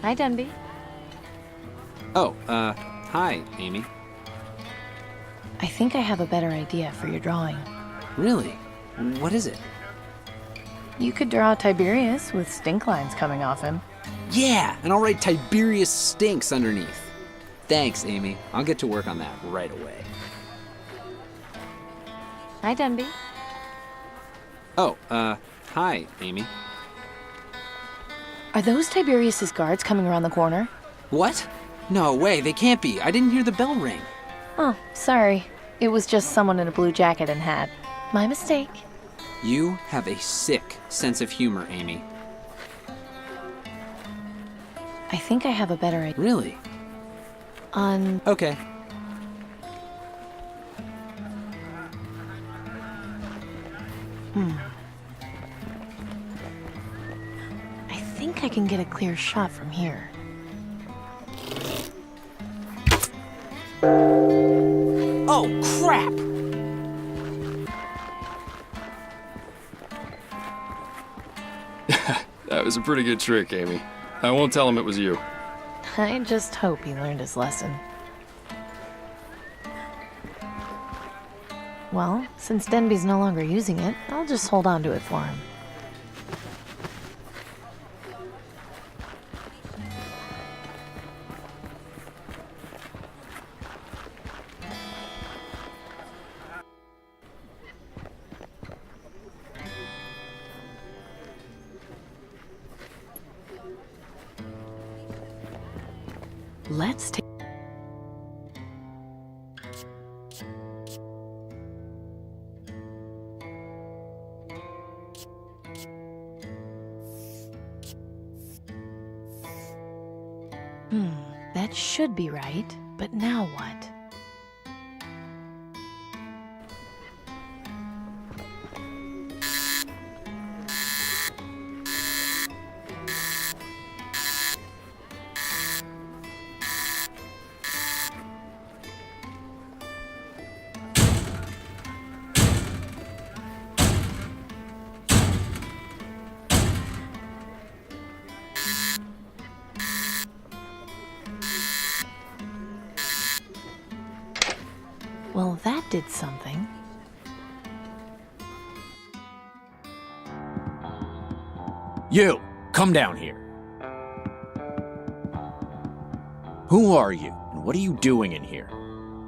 Hi, Denby. Oh, hi, Amy. I think I have a better idea for your drawing. Really? What is it? You could draw Tiberius with stink lines coming off him. Yeah, and I'll write Tiberius stinks underneath. Thanks, Amy. I'll get to work on that right away. Hi, Denby. Oh, hi, Amy. Are those Tiberius's guards coming around the corner? What? No way, they can't be. I didn't hear the bell ring. Oh, sorry. It was just someone in a blue jacket and hat. My mistake. You have a sick sense of humor, Amy. I think I have a better idea. Really? Okay. I think I can get a clear shot from here. Oh, crap! That was a pretty good trick, Amy. I won't tell him it was you. I just hope he learned his lesson. Well, since Denby's no longer using it, I'll just hold on to it for him. Let's take... That should be right, but now what? Well, that did something. You! Come down here. Who are you, and what are you doing in here?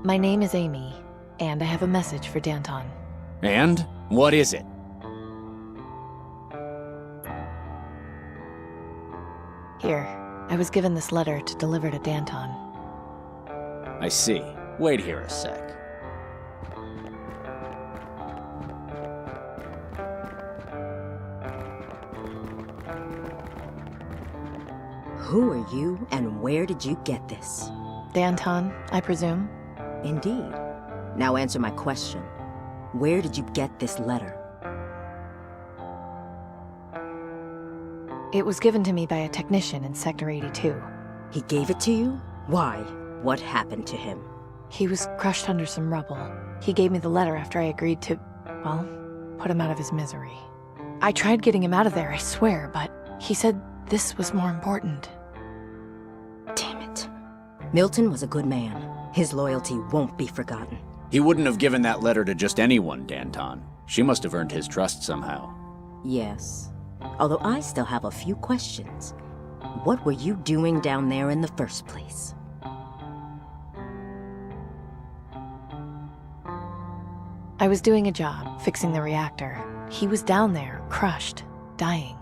My name is Amy, and I have a message for Danton. And? What is it? Here, I was given this letter to deliver to Danton. I see. Wait here a sec. Who are you, and where did you get this? Danton, I presume? Indeed. Now answer my question. Where did you get this letter? It was given to me by a technician in Sector 82. He gave it to you? Why? What happened to him? He was crushed under some rubble. He gave me the letter after I agreed to, well, put him out of his misery. I tried getting him out of there, I swear, but he said this was more important. Damn it. Milton was a good man. His loyalty won't be forgotten. He wouldn't have given that letter to just anyone, Danton. She must have earned his trust somehow. Yes. Although I still have a few questions. What were you doing down there in the first place? I was doing a job, fixing the reactor. He was down there, crushed, dying.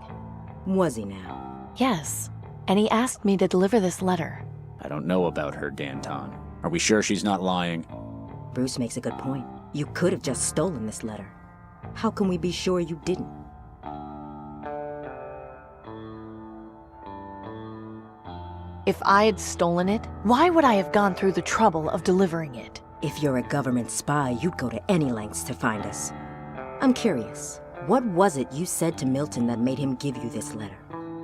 Was he now? Yes, and he asked me to deliver this letter. I don't know about her, Danton. Are we sure she's not lying? Bruce makes a good point. You could have just stolen this letter. How can we be sure you didn't? If I had stolen it, why would I have gone through the trouble of delivering it? If you're a government spy, you'd go to any lengths to find us. I'm curious, what was it you said to Milton that made him give you this letter?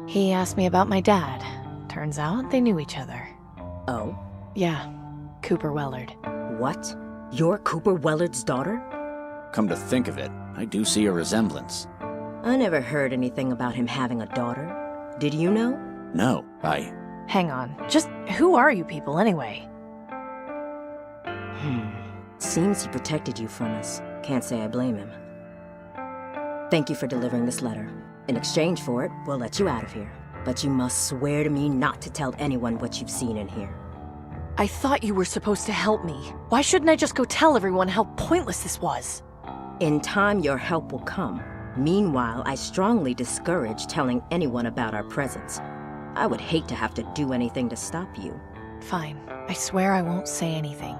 He asked me about my dad. Turns out they knew each other. Oh? Yeah, Cooper Wellard. What? You're Cooper Wellard's daughter? Come to think of it, I do see a resemblance. I never heard anything about him having a daughter. Did you know? No, I Hang on. Just who are you people anyway? Seems he protected you from us. Can't say I blame him. Thank you for delivering this letter. In exchange for it, we'll let you out of here. But you must swear to me not to tell anyone what you've seen in here. I thought you were supposed to help me. Why shouldn't I just go tell everyone how pointless this was? In time, your help will come. Meanwhile, I strongly discourage telling anyone about our presence. I would hate to have to do anything to stop you. Fine. I swear I won't say anything.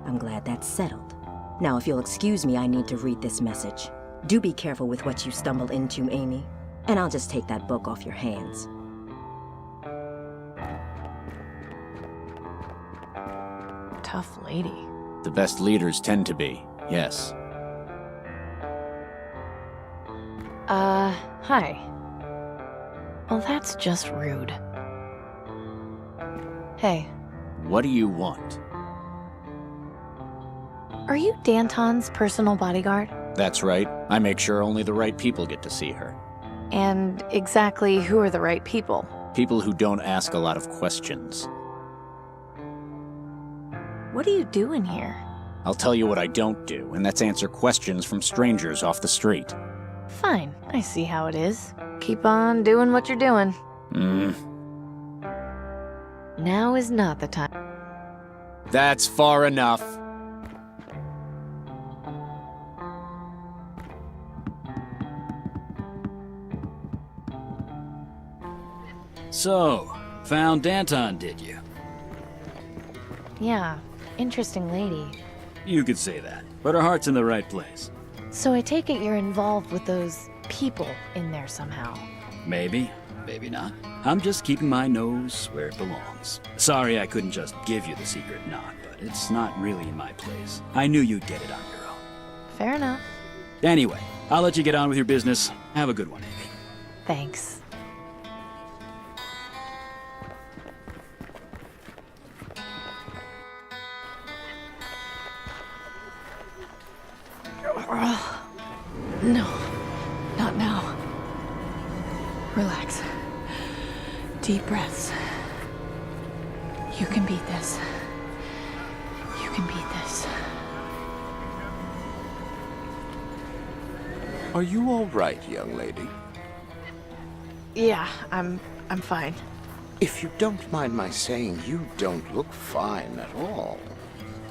I'm glad that's settled. Now, if you'll excuse me, I need to read this message. Do be careful with what you stumble into, Amy. And I'll just take that book off your hands. Tough lady. The best leaders tend to be, yes. Hi. Well, that's just rude. Hey, What do you want? are you Danton's personal bodyguard? That's right. I make sure only the right people get to see her. And exactly who are the right people? People who don't ask a lot of questions. What do you do in here? I'll tell you what I don't do, and that's answer questions from strangers off the street. Fine, I see how it is. Keep on doing what you're doing. Now is not the time. That's far enough. So, found Danton, did you? Yeah, interesting lady. You could say that, but her heart's in the right place. So I take it you're involved with those people in there somehow. Maybe, maybe not. I'm just keeping my nose where it belongs. Sorry I couldn't just give you the secret knot, but it's not really in my place. I knew you'd get it on your own. Fair enough. Anyway, I'll let you get on with your business. Have a good one, Amy. Thanks. No, not now. Relax. Deep breaths. You can beat this. You can beat this. Are you all right, young lady? Yeah, I'm fine. If you don't mind my saying, you don't look fine at all.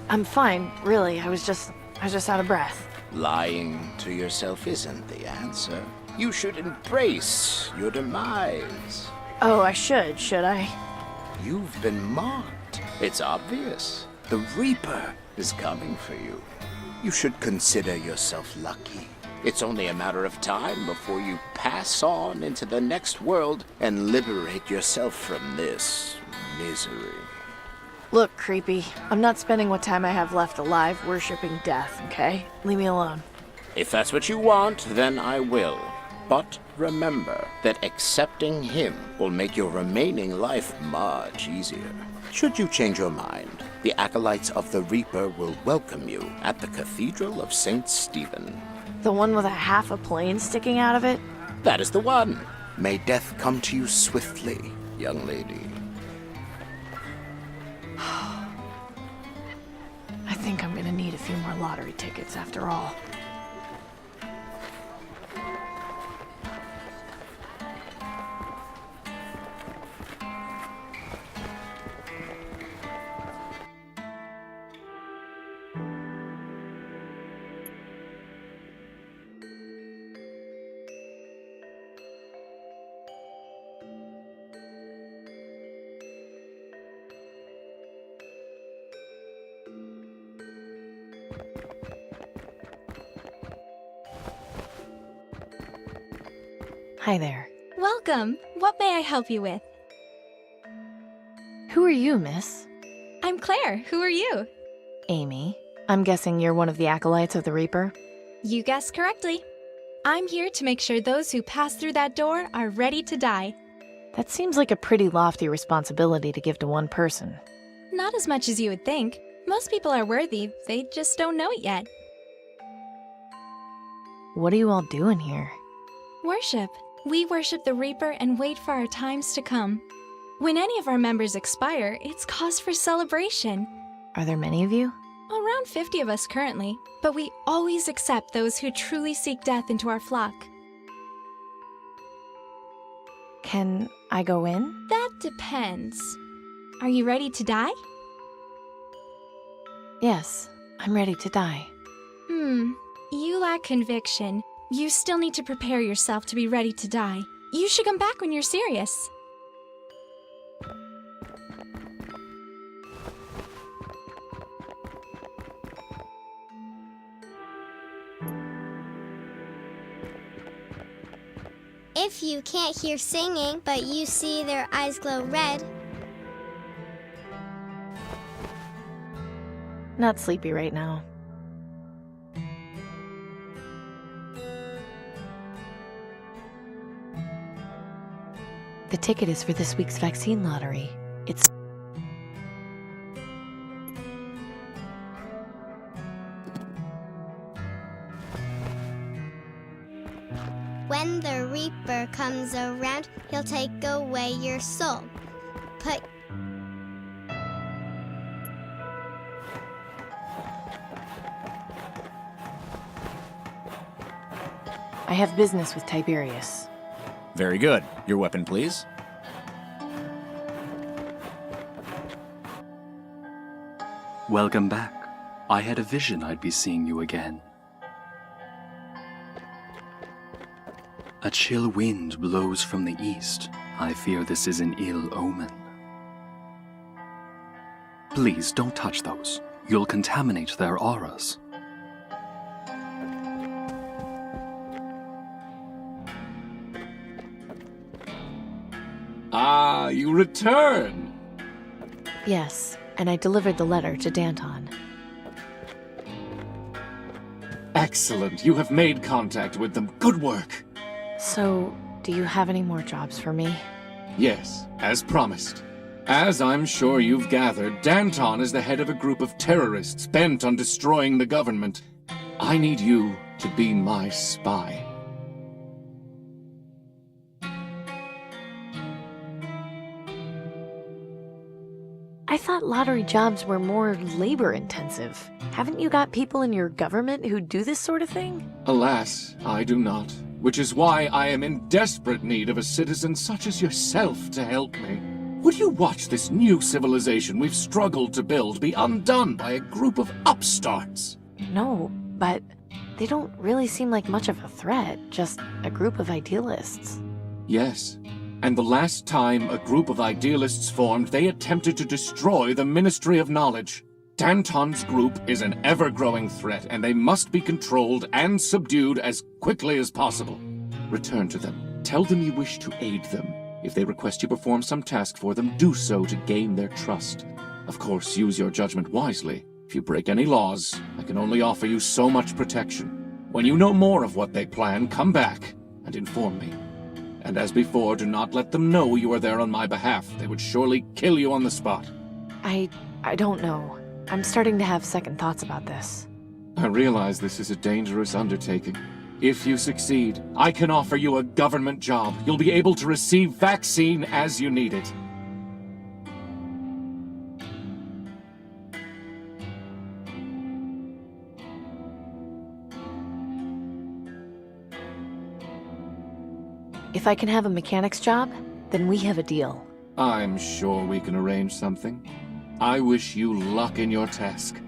I'm fine, really. I was just out of breath. Lying to yourself isn't the answer. You should embrace your demise. Oh, I should I? You've been marked. It's obvious. The Reaper is coming for you. You should consider yourself lucky. It's only a matter of time before you pass on into the next world and liberate yourself from this misery. Look, creepy. I'm not spending what time I have left alive worshipping death, okay? Leave me alone. If that's what you want, then I will. But remember that accepting him will make your remaining life much easier. Should you change your mind, the acolytes of the Reaper will welcome you at the Cathedral of St. Stephen. The one with a half a plane sticking out of it? That is the one. May death come to you swiftly, young lady. I think I'm gonna need a few more lottery tickets after all. Hi there. Welcome. What may I help you with? Who are you, miss? I'm Claire. Who are you? Amy. I'm guessing you're one of the acolytes of the Reaper? You guessed correctly. I'm here to make sure those who pass through that door are ready to die. That seems like a pretty lofty responsibility to give to one person. Not as much as you would think. Most people are worthy, they just don't know it yet. What are you all doing here? Worship. We worship the Reaper and wait for our times to come. When any of our members expire, it's cause for celebration. Are there many of you? Around 50 of us currently, but we always accept those who truly seek death into our flock. Can I go in? That depends. Are you ready to die? Yes, I'm ready to die. You lack conviction. You still need to prepare yourself to be ready to die. You should come back when you're serious. If you can't hear singing, but you see their eyes glow red, Not sleepy right now. The ticket is for this week's vaccine lottery. It's... when the Reaper comes around, he'll take away your soul. Put I have business with Tiberius. Very good. Your weapon, please. Welcome back. I had a vision I'd be seeing you again. A chill wind blows from the east. I fear this is an ill omen. Please don't touch those. You'll contaminate their auras. Ah, you return! Yes, and I delivered the letter to Danton. Excellent. You have made contact with them. Good work. So, do you have any more jobs for me? Yes, as promised. As I'm sure you've gathered, Danton is the head of a group of terrorists bent on destroying the government. I need you to be my spy. I thought lottery jobs were more labor-intensive. Haven't you got people in your government who do this sort of thing? Alas, I do not. Which is why I am in desperate need of a citizen such as yourself to help me. Would you watch this new civilization we've struggled to build be undone by a group of upstarts? No, but they don't really seem like much of a threat, just a group of idealists. Yes. And the last time a group of idealists formed, they attempted to destroy the Ministry of Knowledge. Danton's group is an ever-growing threat, and they must be controlled and subdued as quickly as possible. Return to them. Tell them you wish to aid them. If they request you perform some task for them, do so to gain their trust. Of course, use your judgment wisely. If you break any laws, I can only offer you so much protection. When you know more of what they plan, come back and inform me. And as before, do not let them know you are there on my behalf. They would surely kill you on the spot. I don't know. I'm starting to have second thoughts about this. I realize this is a dangerous undertaking. If you succeed, I can offer you a government job. You'll be able to receive vaccine as you need it. If I can have a mechanic's job, then we have a deal. I'm sure we can arrange something. I wish you luck in your task.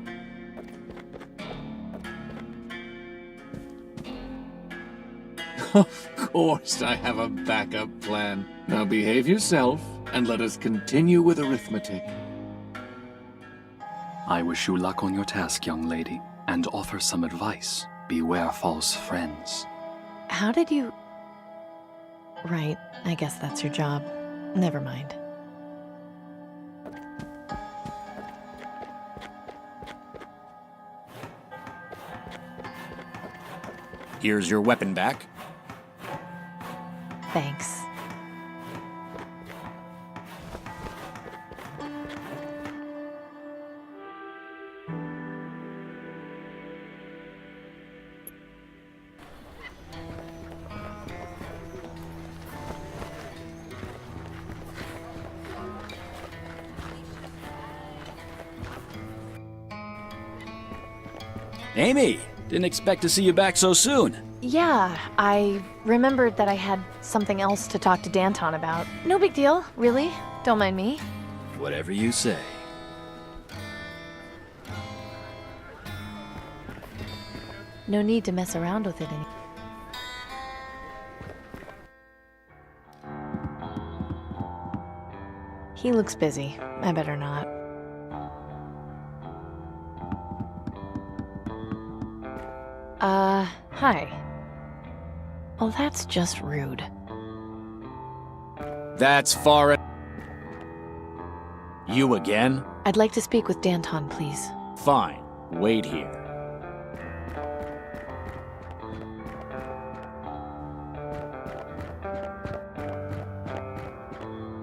Of course I have a backup plan. Now behave yourself, and let us continue with arithmetic. I wish you luck on your task, young lady, and offer some advice. Beware false friends. How did you... Right, I guess that's your job. Never mind. Here's your weapon back. Thanks. Amy, didn't expect to see you back so soon. Yeah, I remembered that I had something else to talk to Danton about. No big deal, really. Don't mind me. Whatever you say. No need to mess around with it anymore. He looks busy. I better not. Hi. Well, that's just rude. That's far. You again? I'd like to speak with Danton, please. Fine. Wait here.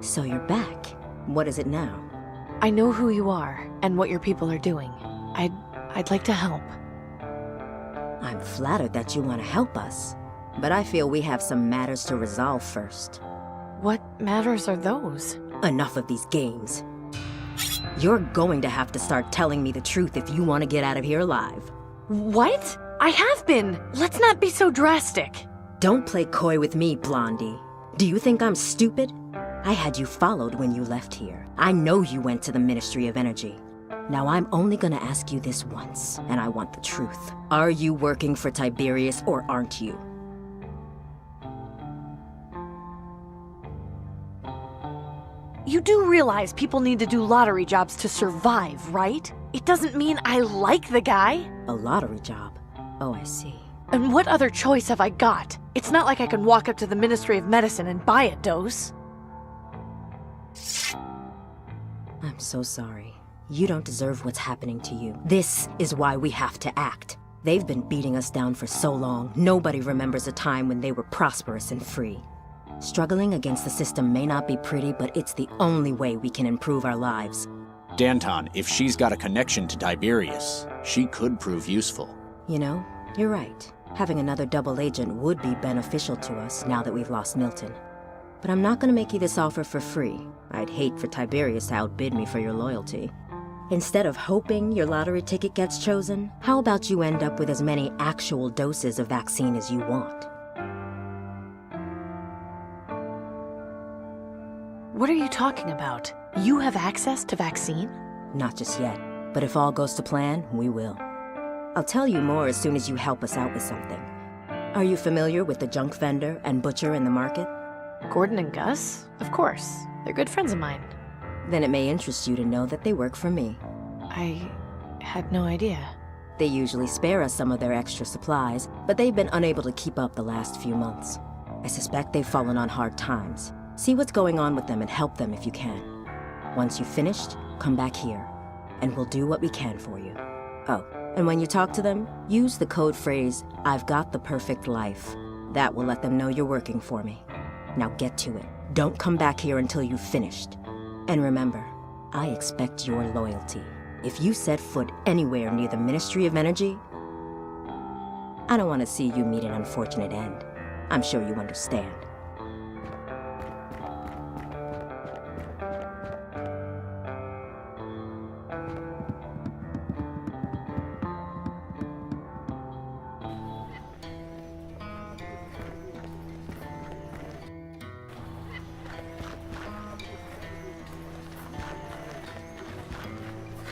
So you're back. What is it now? I know who you are and what your people are doing. I'd like to help. I'm flattered that you want to help us, but I feel we have some matters to resolve first. What matters are those? Enough of these games. You're going to have to start telling me the truth if you want to get out of here alive. What? I have been! Let's not be so drastic. Don't play coy with me, Blondie. Do you think I'm stupid? I had you followed when you left here. I know you went to the Ministry of Energy. Now I'm only gonna ask you this once, and I want the truth. Are you working for Tiberius or aren't you? You do realize people need to do lottery jobs to survive, right? It doesn't mean I like the guy. A lottery job? Oh, I see. And what other choice have I got? It's not like I can walk up to the Ministry of Medicine and buy a dose. I'm so sorry. You don't deserve what's happening to you. This is why we have to act. They've been beating us down for so long, nobody remembers a time when they were prosperous and free. Struggling against the system may not be pretty, but it's the only way we can improve our lives. Danton, if she's got a connection to Tiberius, she could prove useful. You know, you're right. Having another double agent would be beneficial to us now that we've lost Milton. But I'm not gonna make you this offer for free. I'd hate for Tiberius to outbid me for your loyalty. Instead of hoping your lottery ticket gets chosen, how about you end up with as many actual doses of vaccine as you want? What are you talking about? You have access to vaccine? Not just yet, but if all goes to plan, we will. I'll tell you more as soon as you help us out with something. Are you familiar with the junk vendor and butcher in the market? Gordon and Gus? Of course. They're good friends of mine. Then it may interest you to know that they work for me. I had no idea. They usually spare us some of their extra supplies, but they've been unable to keep up the last few months. I suspect they've fallen on hard times. See what's going on with them and help them if you can. Once you've finished, come back here, and we'll do what we can for you. Oh, and when you talk to them, use the code phrase, "I've got the perfect life." That will let them know you're working for me. Now get to it. Don't come back here until you've finished. And remember, I expect your loyalty. If you set foot anywhere near the Ministry of Energy, I don't want to see you meet an unfortunate end. I'm sure you understand.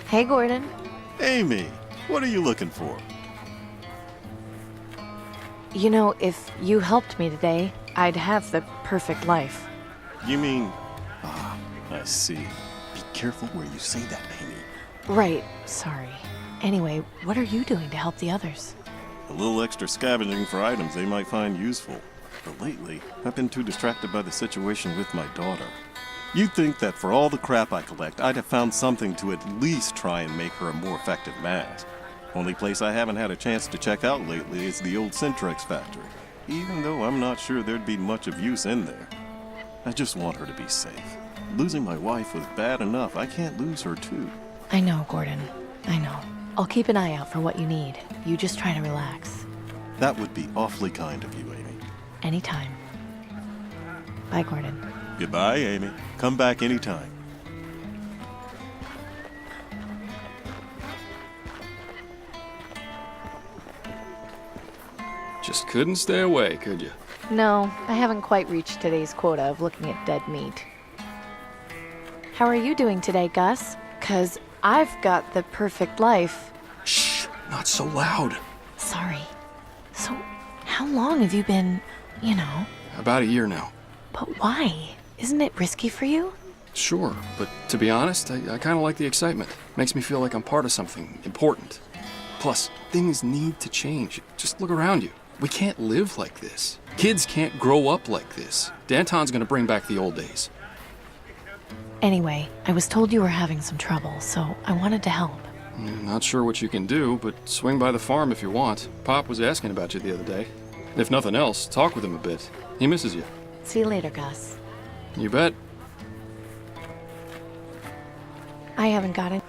Hey, Gordon. Amy, what are you looking for? You know, if you helped me today, I'd have the perfect life. You mean... Ah, I see. Be careful where you say that, Amy. Right, sorry. Anyway, what are you doing to help the others? A little extra scavenging for items they might find useful. But lately, I've been too distracted by the situation with my daughter. You'd think that for all the crap I collect, I'd have found something to at least try and make her a more effective mask. Only place I haven't had a chance to check out lately is the old Centrex factory, even though I'm not sure there'd be much of use in there. I just want her to be safe. Losing my wife was bad enough. I can't lose her too. I know, Gordon. I know. I'll keep an eye out for what you need. You just try to relax. That would be awfully kind of you, Amy. Anytime. Bye, Gordon. Goodbye, Amy. Come back anytime. Just couldn't stay away, could you? No, I haven't quite reached today's quota of looking at dead meat. How are you doing today, Gus? 'Cause I've got the perfect life. Shh, not so loud. Sorry. So, how long have you been, About a year now. But why? Isn't it risky for you? Sure, but to be honest, I kind of like the excitement. Makes me feel like I'm part of something important. Plus, things need to change. Just look around you. We can't live like this. Kids can't grow up like this. Danton's gonna bring back the old days. Anyway, I was told you were having some trouble, so I wanted to help. Not sure what you can do, but swing by the farm if you want. Pop was asking about you the other day. If nothing else, talk with him a bit. He misses you. See you later, Gus. You bet. I haven't got it.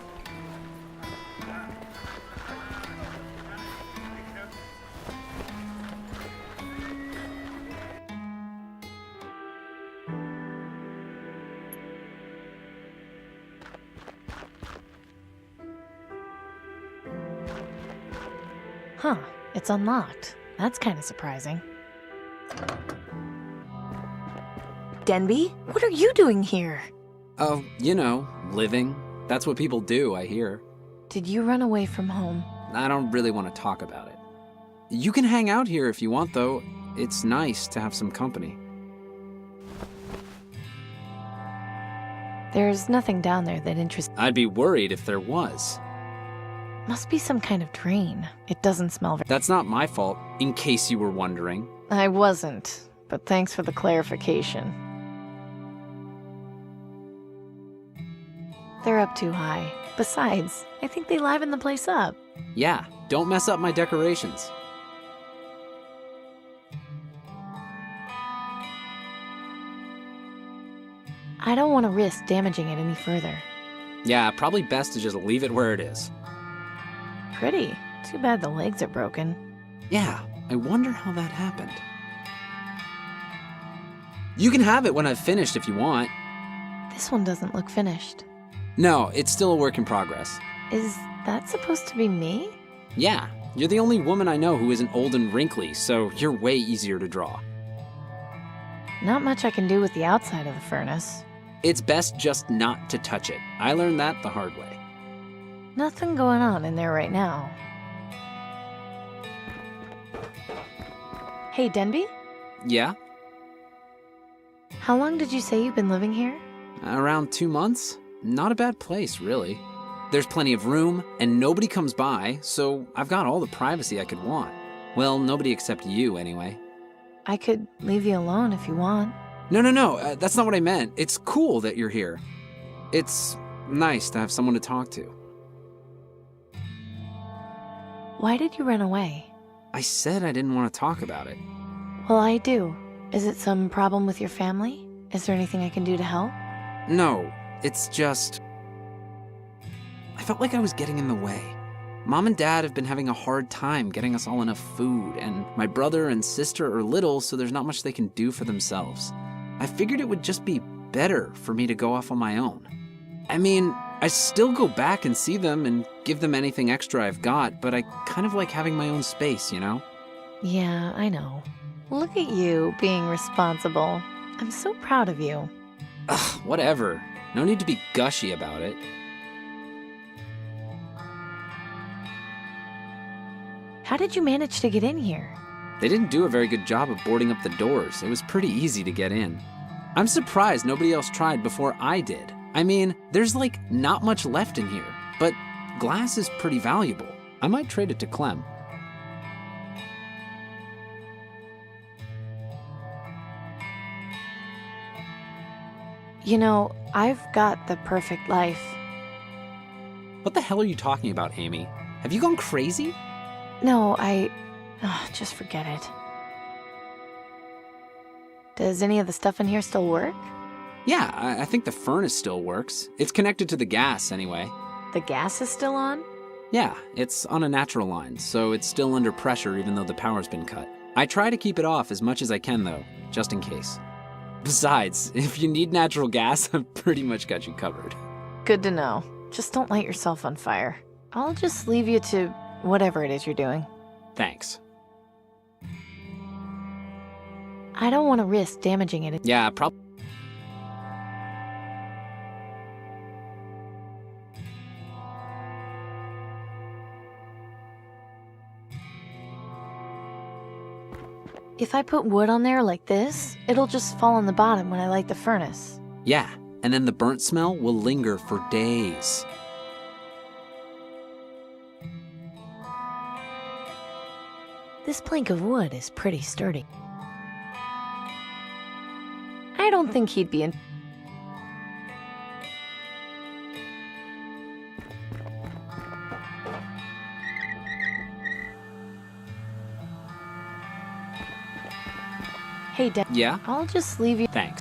Huh, it's unlocked. That's kind of surprising. Denby, what are you doing here? Oh, living. That's what people do, I hear. Did you run away from home? I don't really want to talk about it. You can hang out here if you want, though. It's nice to have some company. There's nothing down there that interests... I'd be worried if there was. Must be some kind of drain. It doesn't smell very... That's not my fault, in case you were wondering. I wasn't, but thanks for the clarification. They're up too high. Besides, I think they liven the place up. Yeah, don't mess up my decorations. I don't want to risk damaging it any further. Yeah, probably best to just leave it where it is. Pretty. Too bad the legs are broken. Yeah, I wonder how that happened. You can have it when I've finished if you want. This one doesn't look finished. No, it's still a work in progress. Is that supposed to be me? Yeah, you're the only woman I know who isn't old and wrinkly, so you're way easier to draw. Not much I can do with the outside of the furnace. It's best just not to touch it. I learned that the hard way. Nothing going on in there right now. Hey, Denby? Yeah? How long did you say you've been living here? Around 2 months. Not a bad place, really. There's plenty of room, and nobody comes by, so I've got all the privacy I could want. Well, nobody except you, anyway. I could leave you alone if you want. No, that's not what I meant. It's cool that you're here. It's nice to have someone to talk to. Why did you run away? I said I didn't want to talk about it. Well, I do. Is it some problem with your family? Is there anything I can do to help? No, it's just... I felt like I was getting in the way. Mom and Dad have been having a hard time getting us all enough food, and my brother and sister are little, so there's not much they can do for themselves. I figured it would just be better for me to go off on my own. I mean, I still go back and see them and give them anything extra I've got, but I kind of like having my own space, you know? Yeah, I know. Look at you being responsible. I'm so proud of you. Ugh, whatever. No need to be gushy about it. How did you manage to get in here? They didn't do a very good job of boarding up the doors. It was pretty easy to get in. I'm surprised nobody else tried before I did. I mean, there's like not much left in here, but glass is pretty valuable. I might trade it to Clem. You know, I've got the perfect life. What the hell are you talking about, Amy? Have you gone crazy? No, just forget it. Does any of the stuff in here still work? Yeah, I think the furnace still works. It's connected to the gas anyway. The gas is still on? Yeah, it's on a natural line, so it's still under pressure even though the power's been cut. I try to keep it off as much as I can though, just in case. Besides, if you need natural gas, I've pretty much got you covered. Good to know. Just don't light yourself on fire. I'll just leave you to whatever it is you're doing. Thanks. I don't want to risk damaging it. Yeah, probably. If I put wood on there like this, it'll just fall on the bottom when I light the furnace. Yeah, and then the burnt smell will linger for days. This plank of wood is pretty sturdy. I don't think he'd be in. Hey, Dad. Yeah? I'll just leave you. Thanks.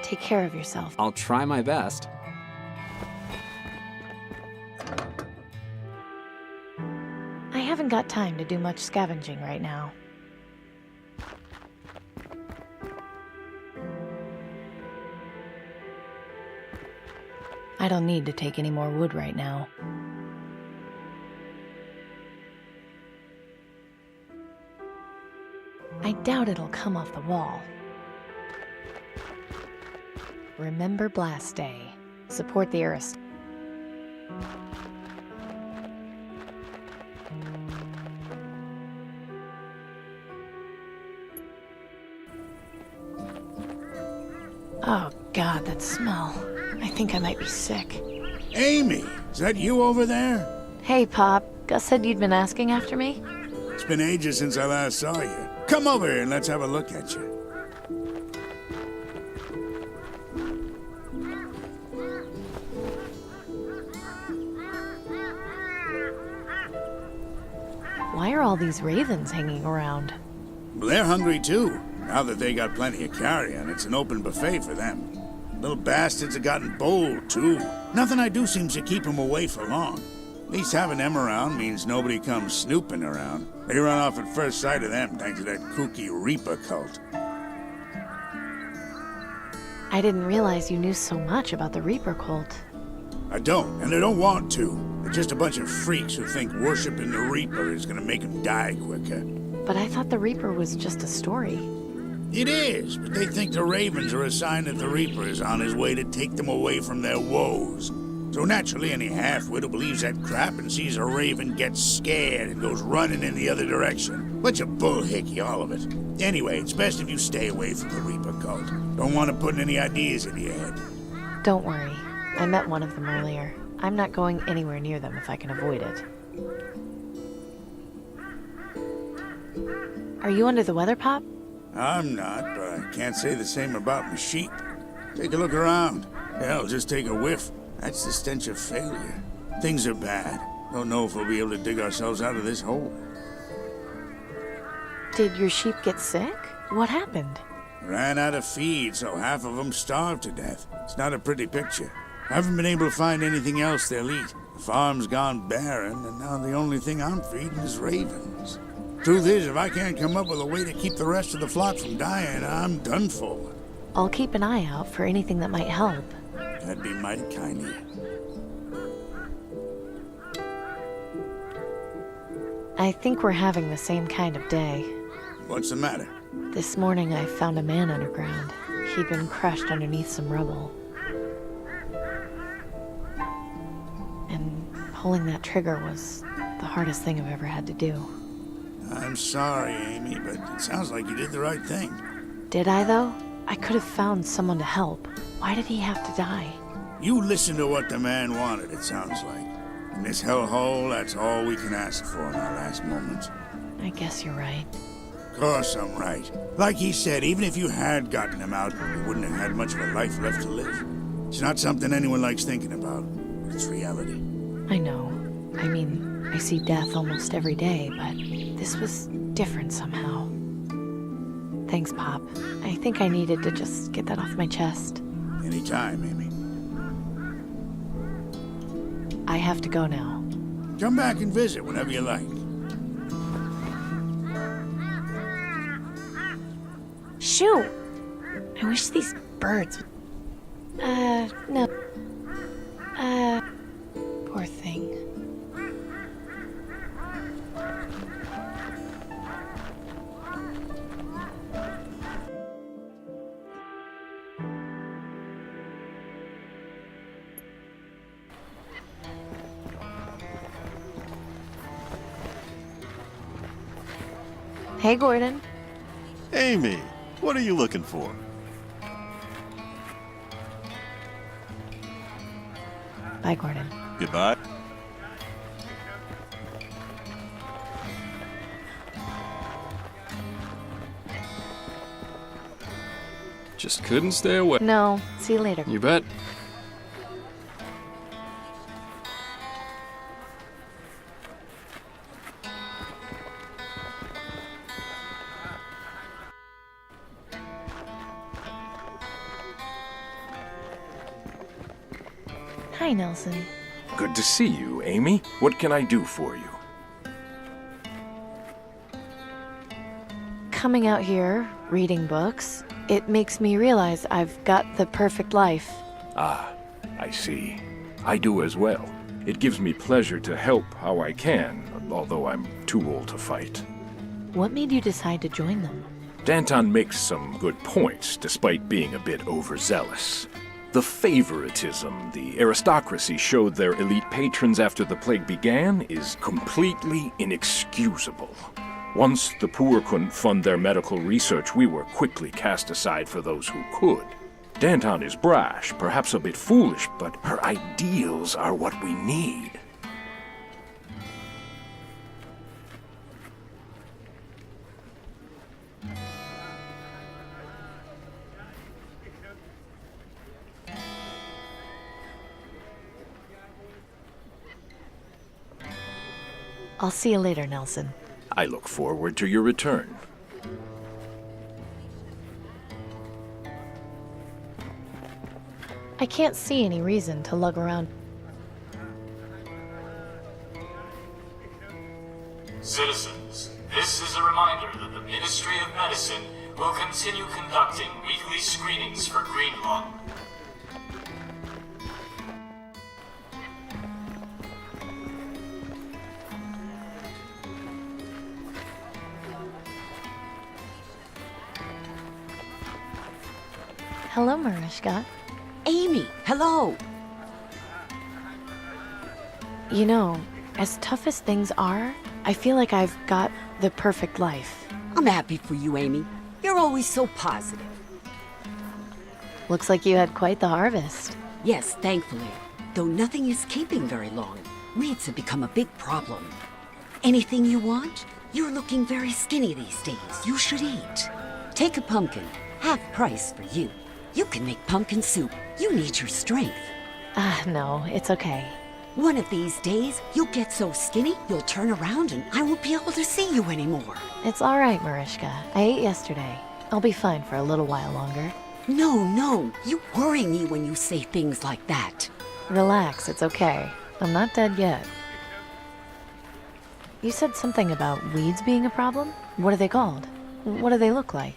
Take care of yourself. I'll try my best. I haven't got time to do much scavenging right now. I don't need to take any more wood right now. I doubt it'll come off the wall. Remember Blast Day. Support the Aristocrats. Oh God, that smell. I think I might be sick. Amy, is that you over there? Hey, Pop. Gus said you'd been asking after me? It's been ages since I last saw you. Come over here and let's have a look at you. Why are all these ravens hanging around? Well, they're hungry too. Now that they got plenty of carrion, it's an open buffet for them. Little bastards have gotten bold too. Nothing I do seems to keep them away for long. At least having them around means nobody comes snooping around. They run off at first sight of them thanks to that kooky Reaper cult. I didn't realize you knew so much about the Reaper cult. I don't, and I don't want to. They're just a bunch of freaks who think worshiping the Reaper is gonna make them die quicker. But I thought the Reaper was just a story. It is, but they think the Ravens are a sign that the Reaper is on his way to take them away from their woes. So naturally, any half-wit who believes that crap and sees a Raven gets scared and goes running in the other direction. Bunch of bullhickey, all of it. Anyway, it's best if you stay away from the Reaper cult. Don't want to put any ideas in your head. Don't worry. I met one of them earlier. I'm not going anywhere near them if I can avoid it. Are you under the weather, Pop? I'm not, but I can't say the same about my sheep. Take a look around. Hell, just take a whiff. That's the stench of failure. Things are bad. Don't know if we'll be able to dig ourselves out of this hole. Did your sheep get sick? What happened? Ran out of feed, so half of them starved to death. It's not a pretty picture. Haven't been able to find anything else they'll eat. The farm's gone barren, and now the only thing I'm feeding is ravens. Truth is, if I can't come up with a way to keep the rest of the flock from dying, I'm done for. I'll keep an eye out for anything that might help. That'd be mighty kind of you. I think we're having the same kind of day. What's the matter? This morning I found a man underground. He'd been crushed underneath some rubble. And pulling that trigger was the hardest thing I've ever had to do. I'm sorry, Amy, but it sounds like you did the right thing. Did I, though? I could have found someone to help. Why did he have to die? You listened to what the man wanted, it sounds like. In this hellhole, that's all we can ask for in our last moments. I guess you're right. Of course I'm right. Like he said, even if you had gotten him out, you wouldn't have had much of a life left to live. It's not something anyone likes thinking about, but it's reality. I know. I mean, I see death almost every day, but this was different somehow. Thanks, Pop. I think I needed to just get that off my chest. Anytime, Amy. I have to go now. Come back and visit whenever you like. Shoo! I wish these birds would... no. Poor thing. Hey, Gordon. Amy, what are you looking for? Bye, Gordon. Goodbye. Just couldn't stay away. No, see you later. You bet. Hi, Nelson. Good to see you, Amy. What can I do for you? Coming out here, reading books, it makes me realize I've got the perfect life. Ah, I see. I do as well. It gives me pleasure to help how I can, although I'm too old to fight. What made you decide to join them? Danton makes some good points, despite being a bit overzealous. The favoritism the aristocracy showed their elite patrons after the plague began is completely inexcusable. Once the poor couldn't fund their medical research, we were quickly cast aside for those who could. Danton is brash, perhaps a bit foolish, but her ideals are what we need. I'll see you later, Nelson. I look forward to your return. I can't see any reason to lug around. Citizens, this is a reminder that the Ministry of Medicine will continue conducting weekly screenings for green lung. Hello, Mariska. Amy, hello. You know, as tough as things are, I feel like I've got the perfect life. I'm happy for you, Amy. You're always so positive. Looks like you had quite the harvest. Yes, thankfully. Though nothing is keeping very long. Weeds have become a big problem. Anything you want? You're looking very skinny these days. You should eat. Take a pumpkin. Half price for you. You can make pumpkin soup. You need your strength. No, it's okay. One of these days, you'll get so skinny, you'll turn around and I won't be able to see you anymore. It's all right, Mariska. I ate yesterday. I'll be fine for a little while longer. No. You worry me when you say things like that. Relax, it's okay. I'm not dead yet. You said something about weeds being a problem? What are they called? What do they look like?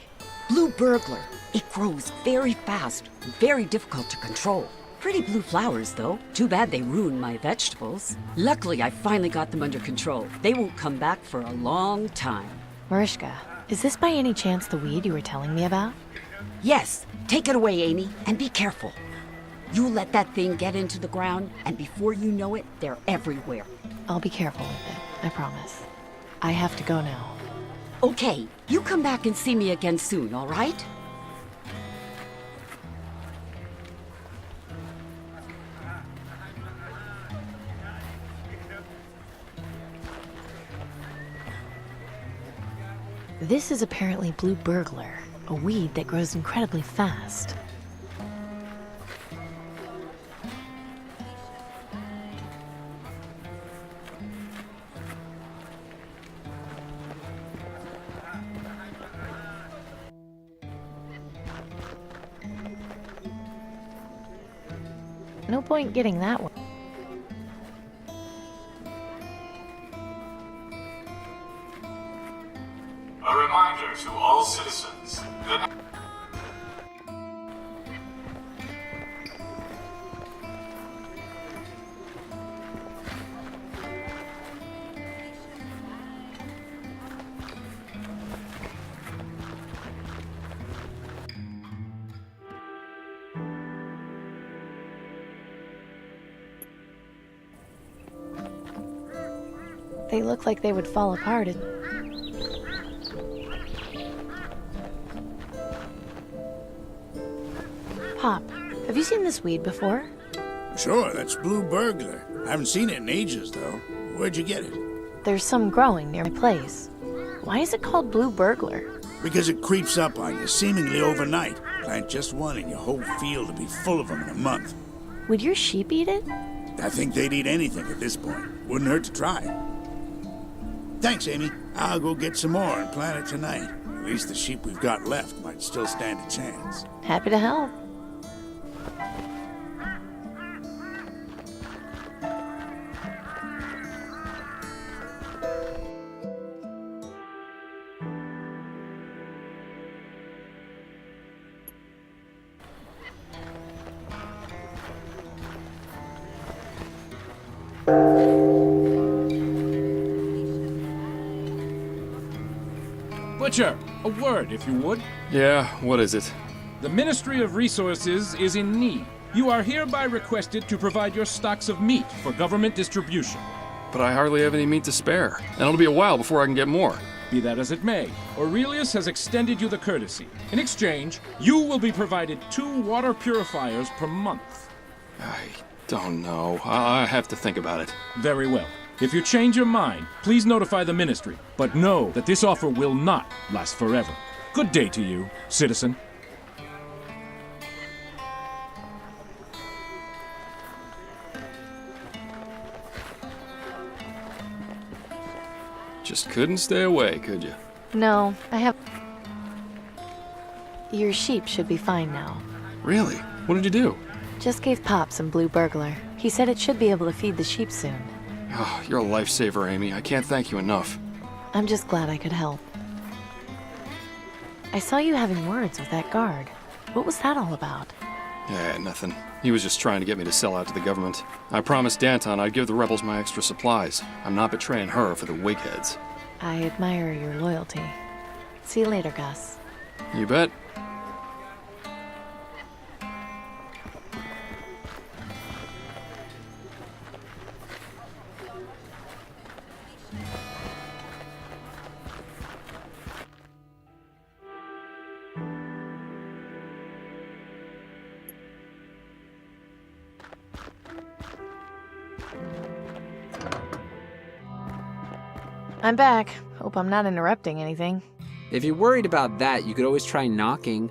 Blue burglar. It grows very fast, very difficult to control. Pretty blue flowers, though. Too bad they ruined my vegetables. Luckily, I finally got them under control. They won't come back for a long time. Mariska, is this by any chance the weed you were telling me about? Yes. Take it away, Amy, and be careful. You let that thing get into the ground, and before you know it, they're everywhere. I'll be careful with it, I promise. I have to go now. Okay, you come back and see me again soon, all right? This is apparently blue burglar, a weed that grows incredibly fast. No point getting that one. A reminder to all citizens that They look like they would fall apart. Pop, have you seen this weed before? Sure, that's blue burglar. I haven't seen it in ages, though. Where'd you get it? There's some growing near my place. Why is it called blue burglar? Because it creeps up on you, seemingly overnight. Plant just one and your whole field will be full of them in a month. Would your sheep eat it? I think they'd eat anything at this point. Wouldn't hurt to try. Thanks, Amy. I'll go get some more and plant it tonight. At least the sheep we've got left might still stand a chance. Happy to help. Butcher, a word, if you would. Yeah, what is it? The Ministry of Resources is in need. You are hereby requested to provide your stocks of meat for government distribution. But I hardly have any meat to spare, and it'll be a while before I can get more. Be that as it may, Aurelius has extended you the courtesy. In exchange, you will be provided 2 water purifiers per month. I don't know. I have to think about it. Very well. If you change your mind, please notify the Ministry, but know that this offer will not last forever. Good day to you, citizen. Just couldn't stay away, could you? No, I have... Your sheep should be fine now. Really? What did you do? Just gave Pop some blue burglar. He said it should be able to feed the sheep soon. Oh, you're a lifesaver, Amy. I can't thank you enough. I'm just glad I could help. I saw you having words with that guard. What was that all about? Yeah, nothing. He was just trying to get me to sell out to the government. I promised Danton I'd give the rebels my extra supplies. I'm not betraying her for the wigheads. I admire your loyalty. See you later, Gus. You bet. I'm back. Hope I'm not interrupting anything. If you're worried about that, you could always try knocking.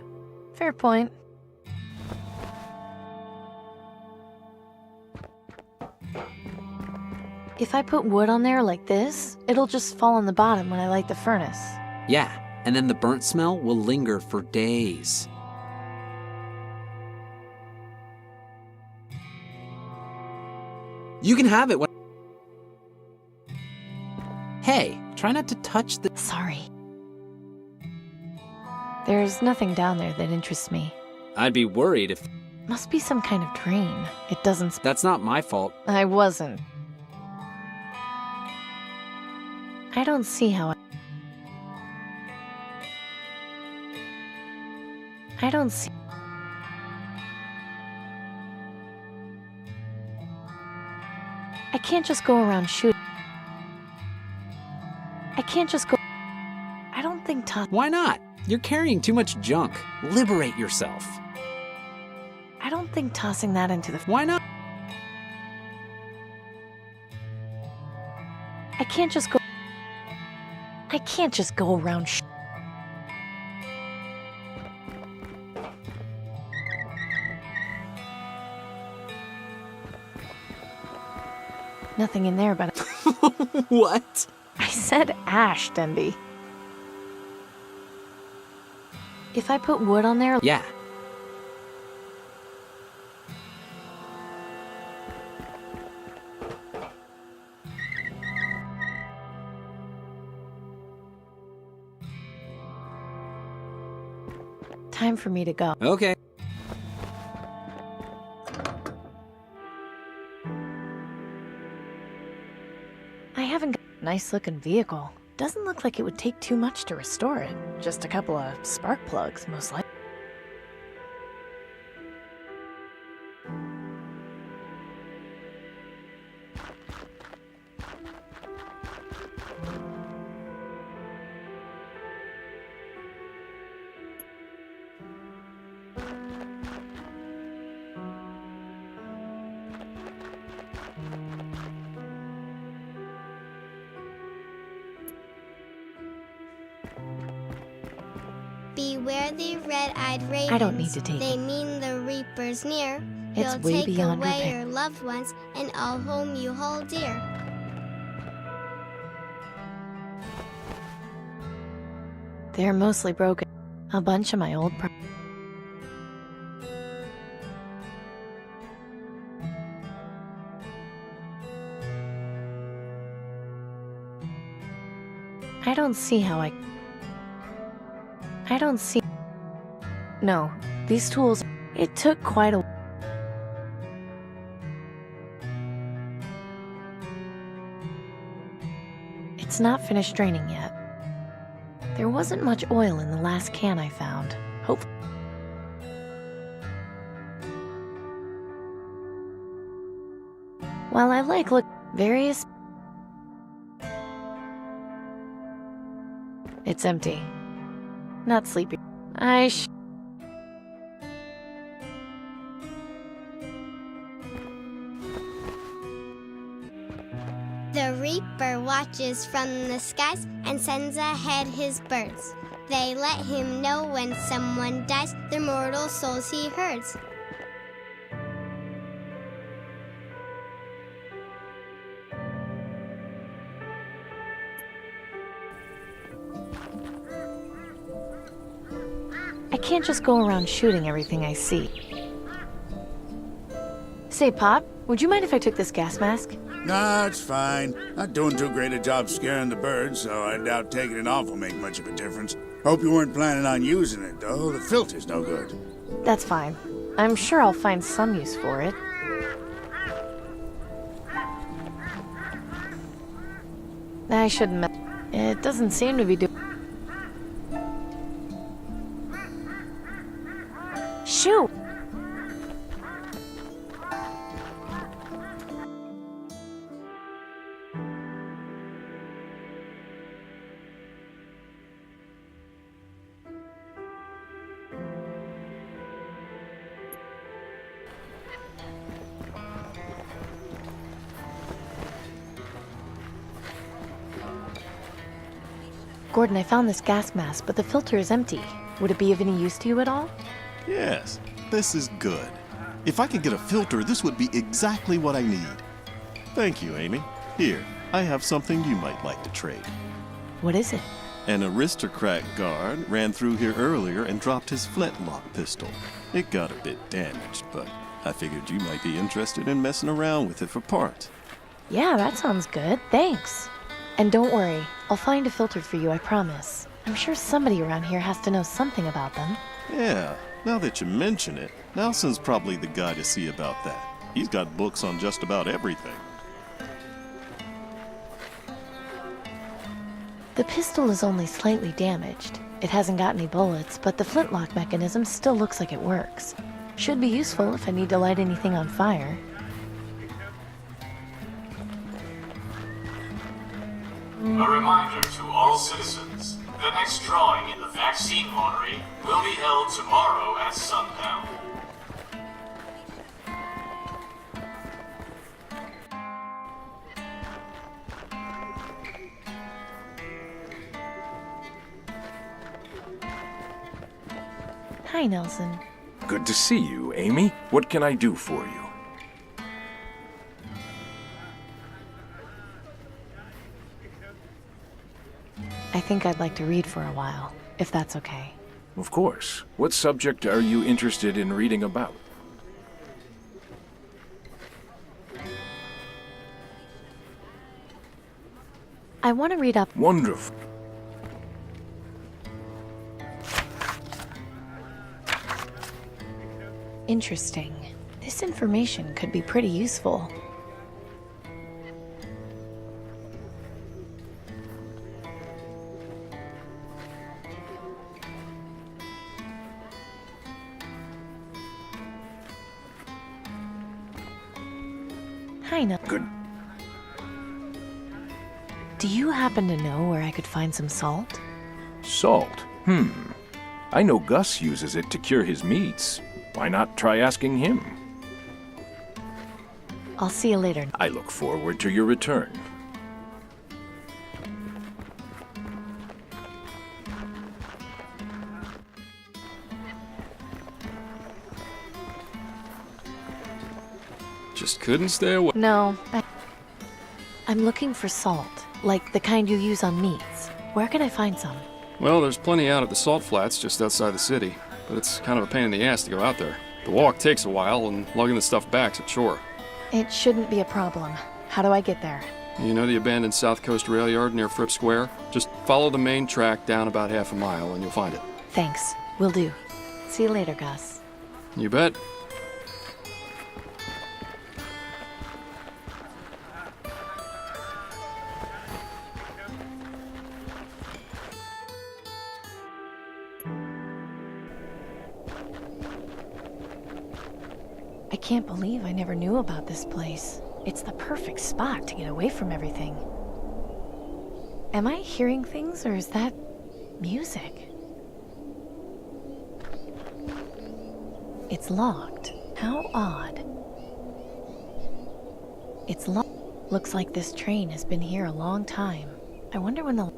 Fair point. If I put wood on there like this, it'll just fall on the bottom when I light the furnace. Yeah, and then the burnt smell will linger for days. You can have it when... Hey, try not to touch the... Sorry. There's nothing down there that interests me. I'd be worried if... Must be some kind of drain. It doesn't... That's not my fault. I wasn't. I don't see how I don't see... I can't just go around shooting. I can't just go... I don't think Why not? You're carrying too much junk. Liberate yourself. I don't think tossing that into the... Why not? I can't just go... I can't just go around Nothing in there but... What? I said ash, Denby. If I put wood on there... Yeah. Time for me to go. Okay. I haven't got a nice-looking vehicle. Doesn't look like it would take too much to restore it. Just a couple of spark plugs, most likely. Beware the red-eyed ravens. I don't need to take They it. mean the reaper's near. It's He'll way take beyond away repair. your loved ones and all whom you hold dear. They're mostly broken. A bunch of my old I don't see how I don't see. No, these tools, it took quite a. It's not finished draining yet. There wasn't much oil in the last can I found. Hope. While I like various. It's empty. Not sleepy. The reaper watches from the skies and sends ahead his birds. They let him know when someone dies, their mortal souls he herds. I can't just go around shooting everything I see. Say, Pop, would you mind if I took this gas mask? Nah, it's fine. Not doing too great a job scaring the birds, so I doubt taking it off will make much of a difference. Hope you weren't planning on using it, though. The filter's no good. That's fine. I'm sure I'll find some use for it. I shouldn't. It doesn't seem to be doing. Shoot! Gordon, I found this gas mask, but the filter is empty. Would it be of any use to you at all? Yes, this is good. If I could get a filter, this would be exactly what I need. Thank you, Amy. Here, I have something you might like to trade. What is it? An aristocrat guard ran through here earlier and dropped his flintlock pistol. It got a bit damaged, but I figured you might be interested in messing around with it for parts. Yeah, that sounds good. Thanks. And don't worry, I'll find a filter for you, I promise. I'm sure somebody around here has to know something about them. Yeah, now that you mention it, Nelson's probably the guy to see about that. He's got books on just about everything. The pistol is only slightly damaged. It hasn't got any bullets, but the flintlock mechanism still looks like it works. Should be useful if I need to light anything on fire. A reminder to all citizens, the next drawing in the vaccine lottery will be held tomorrow at sundown. Hi, Nelson. Good to see you, Amy. What can I do for you? I think I'd like to read for a while, if that's okay. Of course. What subject are you interested in reading about? I want to read up. Wonderful. Interesting. This information could be pretty useful. Hi, Nell. Good. Do you happen to know where I could find some salt? Salt? I know Gus uses it to cure his meats. Why not try asking him? I'll see you later. I look forward to your return. Just couldn't stay away. No, I'm looking for salt, like the kind you use on meats. Where can I find some? Well, there's plenty out at the salt flats just outside the city, but it's kind of a pain in the ass to go out there. The walk takes a while, and lugging the stuff back's a chore. It shouldn't be a problem. How do I get there? You know the abandoned South Coast rail yard near Fripp Square? Just follow the main track down about half a mile, and you'll find it. Thanks. Will do. See you later, Gus. You bet. I can't believe I never knew about this place. It's the perfect spot to get away from everything. Am I hearing things, or is that music? It's locked. How odd. It's locked. Looks like this train has been here a long time. I wonder when the...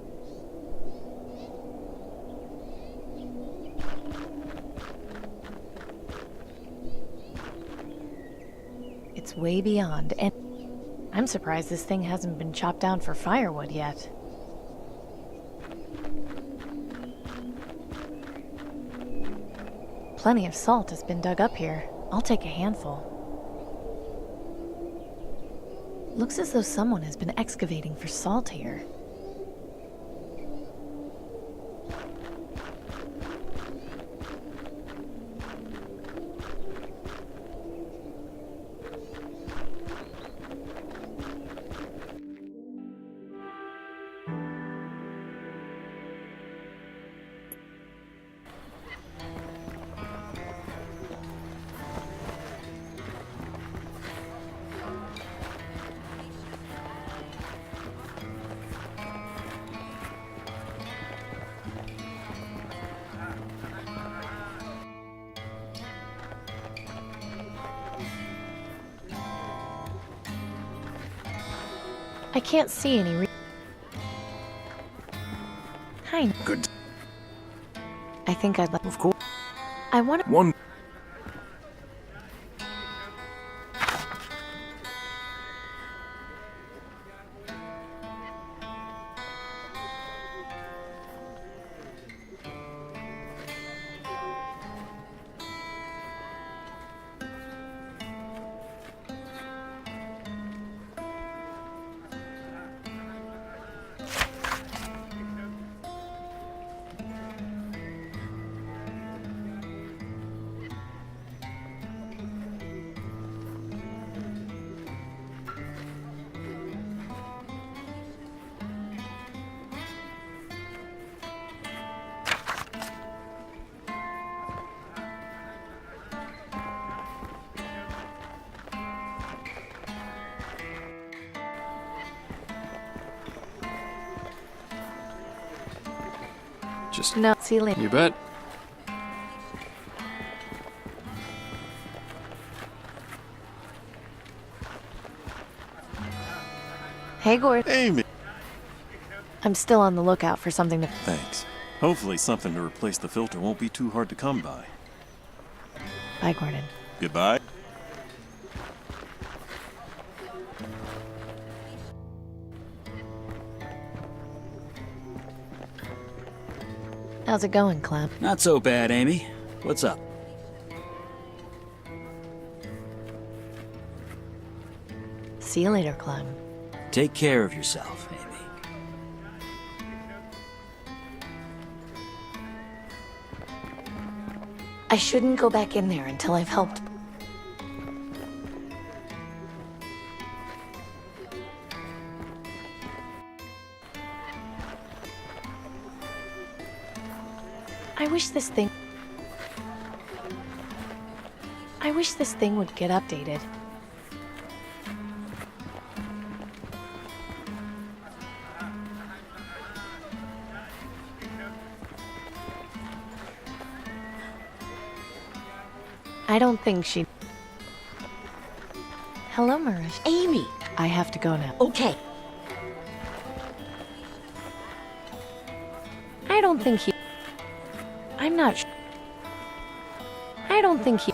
It's way beyond, and I'm surprised this thing hasn't been chopped down for firewood yet. Plenty of salt has been dug up here. I'll take a handful. Looks as though someone has been excavating for salt here. I can't see any Hi. Good. I think I'd like... Of course. I want to... One. Just... No, see you later. You bet. Hey, Gordon. Amy! I'm still on the lookout for something to... Thanks. Hopefully something to replace the filter won't be too hard to come by. Bye, Gordon. Goodbye. How's it going, Clem? Not so bad, Amy. What's up? See you later, Clem. Take care of yourself, Amy. I shouldn't go back in there until I've helped. I wish this thing would get updated. I don't think she... Hello, Marish. Amy! I have to go now. Okay. I don't think he... I'm not sure. I don't think he...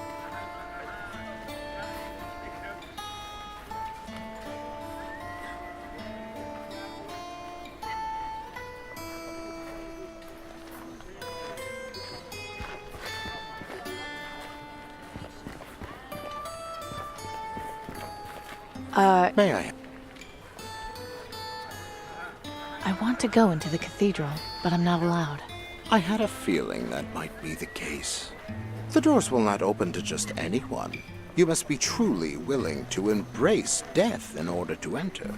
May I? I want to go into the cathedral, but I'm not allowed. I had a feeling that might be the case. The doors will not open to just anyone. You must be truly willing to embrace death in order to enter.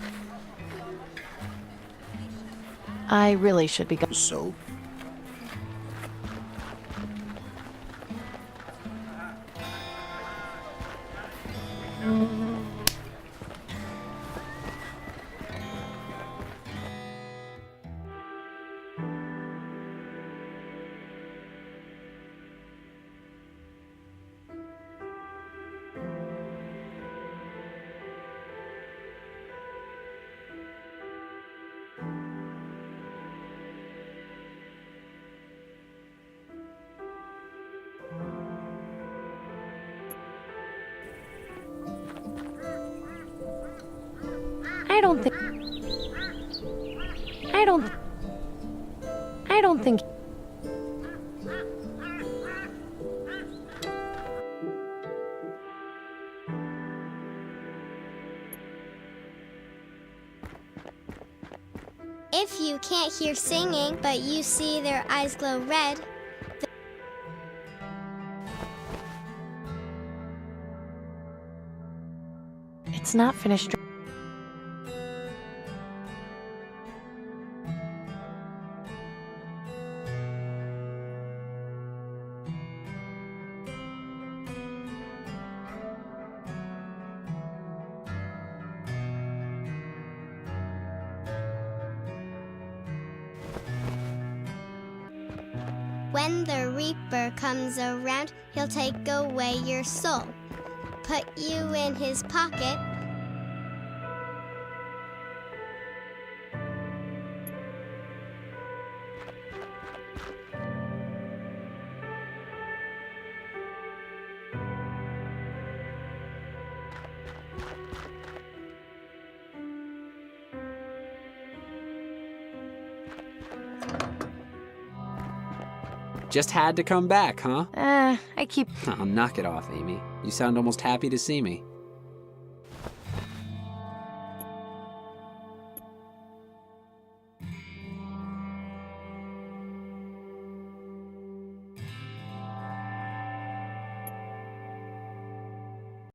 I really should be going. So? I don't think. If you can't hear singing, but you see their eyes glow red, It's not finished. when the Reaper comes around, he'll take away your soul, put you in his pocket, Just had to come back, huh? I keep... Oh, knock it off, Amy. You sound almost happy to see me.